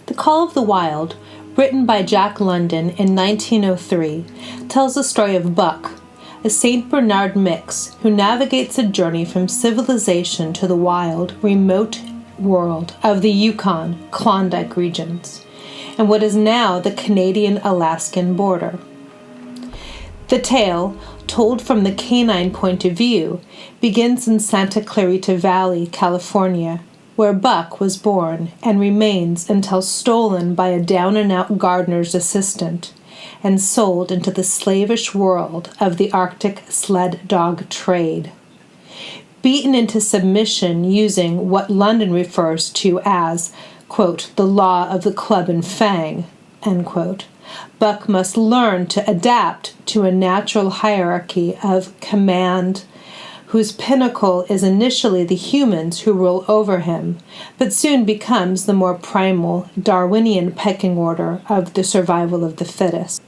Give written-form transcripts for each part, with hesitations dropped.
The Call of the Wild, written by Jack London in 1903, tells the story of Buck, a St. Bernard mix who navigates a journey from civilization to the wild, remote world of the Yukon, Klondike regions, and what is now the Canadian-Alaskan border. The tale, told from the canine point of view, begins in Santa Clarita Valley, California, where Buck was born and remains until stolen by a down-and-out gardener's assistant and sold into the slavish world of the Arctic sled dog trade. Beaten into submission using what London refers to as, quote, the law of the club and fang, end quote, Buck must learn to adapt to a natural hierarchy of command whose pinnacle is initially the humans who rule over him, but soon becomes the more primal Darwinian pecking order of the survival of the fittest.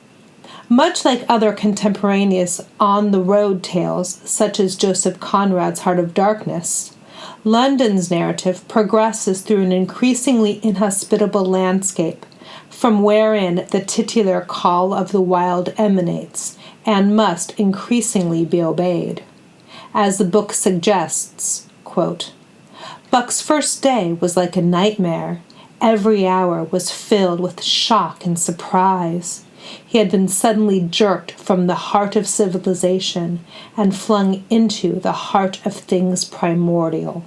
Much like other contemporaneous on-the-road tales, such as Joseph Conrad's Heart of Darkness, London's narrative progresses through an increasingly inhospitable landscape, from wherein the titular call of the wild emanates, and must increasingly be obeyed. As the book suggests, quote, Buck's first day was like a nightmare. Every hour was filled with shock and surprise. He had been suddenly jerked from the heart of civilization and flung into the heart of things primordial.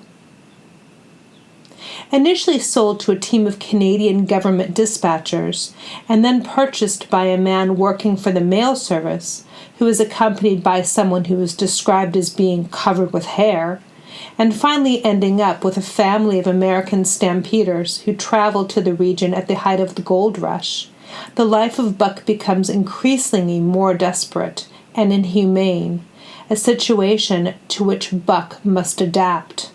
Initially sold to a team of Canadian government dispatchers, and then purchased by a man working for the mail service, who was accompanied by someone who was described as being covered with hair, and finally ending up with a family of American stampeders who traveled to the region at the height of the gold rush, the life of Buck becomes increasingly more desperate and inhumane, a situation to which Buck must adapt.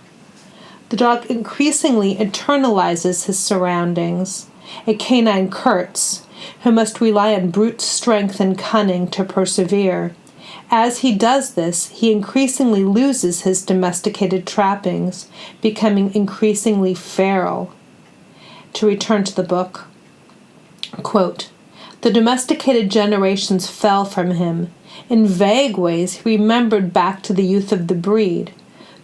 The dog increasingly internalizes his surroundings, a canine Kurtz, who must rely on brute strength and cunning to persevere. As he does this, he increasingly loses his domesticated trappings, becoming increasingly feral. To return to the book, quote, the domesticated generations fell from him. In vague ways, he remembered back to the youth of the breed,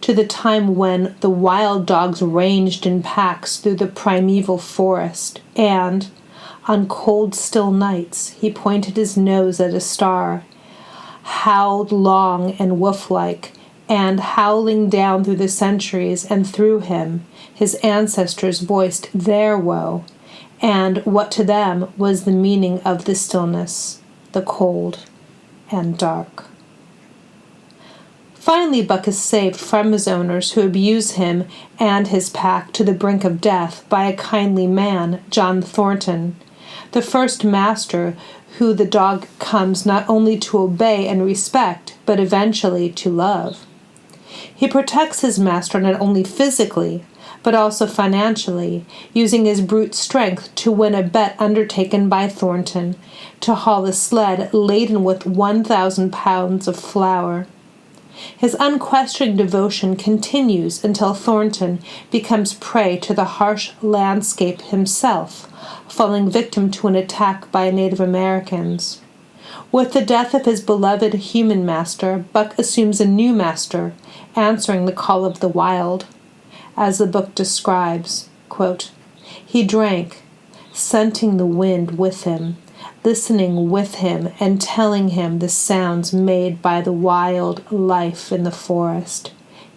to the time when the wild dogs ranged in packs through the primeval forest, and, on cold, still nights, he pointed his nose at a star, howled long and wolf-like, and, howling down through the centuries and through him, his ancestors voiced their woe, and what to them was the meaning of the stillness, the cold, and dark. Finally, Buck is saved from his owners who abuse him and his pack to the brink of death by a kindly man, John Thornton, the first master who the dog comes not only to obey and respect, but eventually to love. He protects his master not only physically, but also financially, using his brute strength to win a bet undertaken by Thornton to haul a sled laden with 1,000 pounds of flour. His unquestioning devotion continues until Thornton becomes prey to the harsh landscape himself, falling victim to an attack by Native Americans. With the death of his beloved human master, Buck assumes a new master, answering the call of the wild. As the book describes, quote, he drank, scenting the wind with him, listening with him and telling him the sounds made by the wild life in the forest,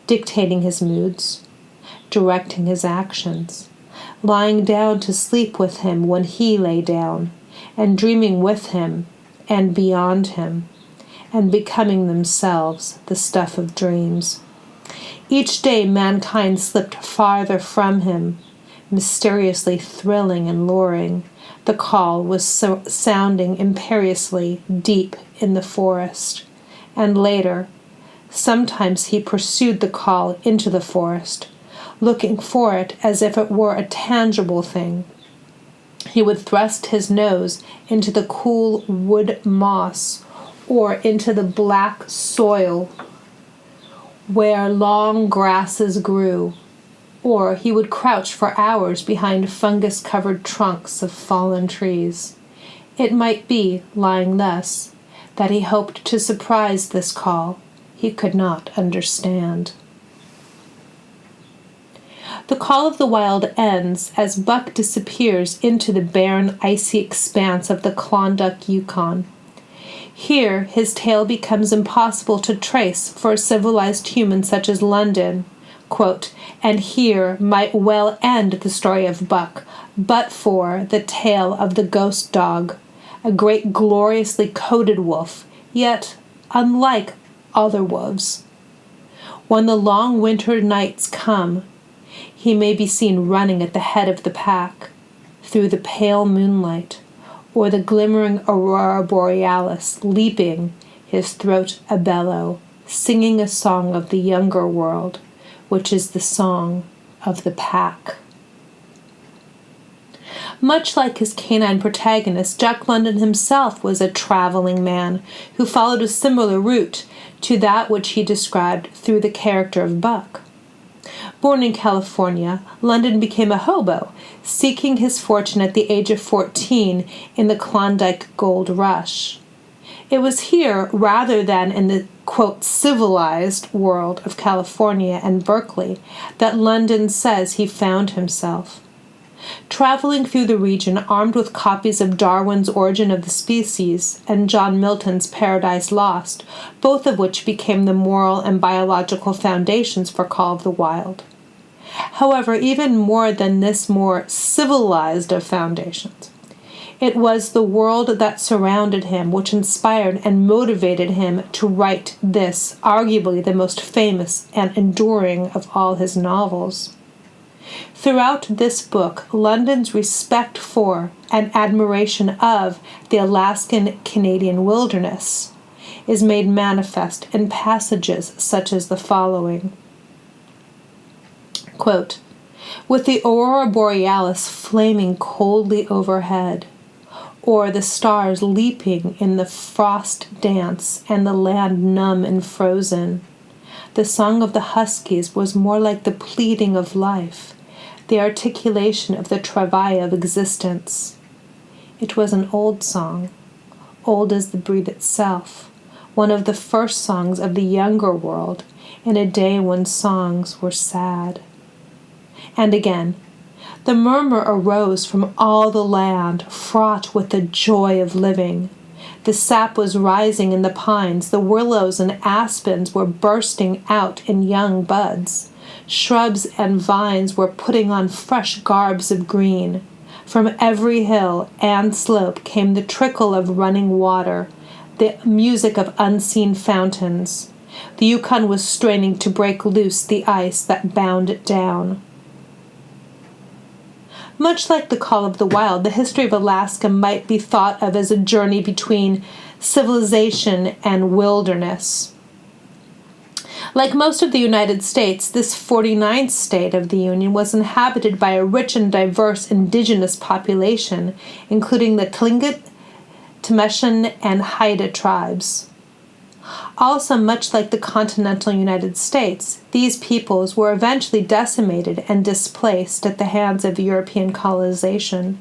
dictating his moods, directing his actions, lying down to sleep with him when he lay down, and dreaming with him and beyond him, and becoming themselves the stuff of dreams. Each day mankind slipped farther from him, mysteriously thrilling and luring. The call was sounding imperiously deep in the forest, and later, sometimes he pursued the call into the forest, looking for it as if it were a tangible thing. He would thrust his nose into the cool wood moss or into the black soil where long grasses grew, or he would crouch for hours behind fungus-covered trunks of fallen trees. It might be, lying thus, that he hoped to surprise this call he could not understand. The Call of the Wild ends as Buck disappears into the barren, icy expanse of the Klondike Yukon. Here, his tale becomes impossible to trace for a civilized human such as London. Quote, and here might well end the story of Buck, but for the tale of the ghost dog, a great gloriously coated wolf, yet unlike other wolves. When the long winter nights come, he may be seen running at the head of the pack, through the pale moonlight, or the glimmering aurora borealis leaping, his throat a bellow, singing a song of the younger world, which is the song of the pack. Much like his canine protagonist, Jack London himself was a traveling man who followed a similar route to that which he described through the character of Buck. Born in California, London became a hobo, seeking his fortune at the age of 14 in the Klondike Gold Rush. It was here, rather than in the, quote, civilized world of California and Berkeley, that London says he found himself. Traveling through the region armed with copies of Darwin's Origin of the Species and John Milton's Paradise Lost, both of which became the moral and biological foundations for Call of the Wild. However, even more than this more civilized of foundations, it was the world that surrounded him which inspired and motivated him to write this, arguably the most famous and enduring of all his novels. Throughout this book, London's respect for and admiration of the Alaskan Canadian wilderness is made manifest in passages such as the following. Quote, with the aurora borealis flaming coldly overhead, or the stars leaping in the frost dance and the land numb and frozen, the song of the Huskies was more like the pleading of life, the articulation of the travail of existence. It was an old song, old as the breed itself, one of the first songs of the younger world, in a day when songs were sad. And again, the murmur arose from all the land, fraught with the joy of living. The sap was rising in the pines, the willows and aspens were bursting out in young buds. Shrubs and vines were putting on fresh garbs of green. From every hill and slope came the trickle of running water, the music of unseen fountains. The Yukon was straining to break loose the ice that bound it down. Much like the Call of the Wild, the history of Alaska might be thought of as a journey between civilization and wilderness. Like most of the United States, this 49th state of the Union was inhabited by a rich and diverse indigenous population, including the Tlingit, Temeshin, and Haida tribes. Also, much like the continental United States, these peoples were eventually decimated and displaced at the hands of European colonization.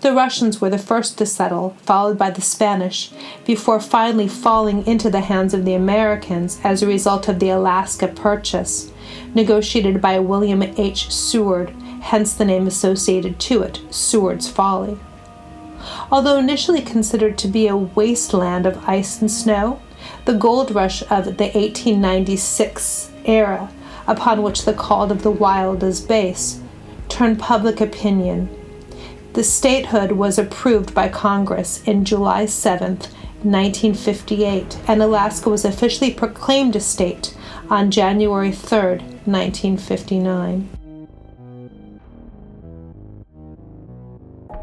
The Russians were the first to settle, followed by the Spanish, before finally falling into the hands of the Americans as a result of the Alaska Purchase, negotiated by William H. Seward, hence the name associated to it, Seward's Folly. Although initially considered to be a wasteland of ice and snow, the gold rush of the 1896 era, upon which the Call of the Wild is based, turned public opinion. The statehood was approved by Congress in July 7, 1958, and Alaska was officially proclaimed a state on January 3, 1959.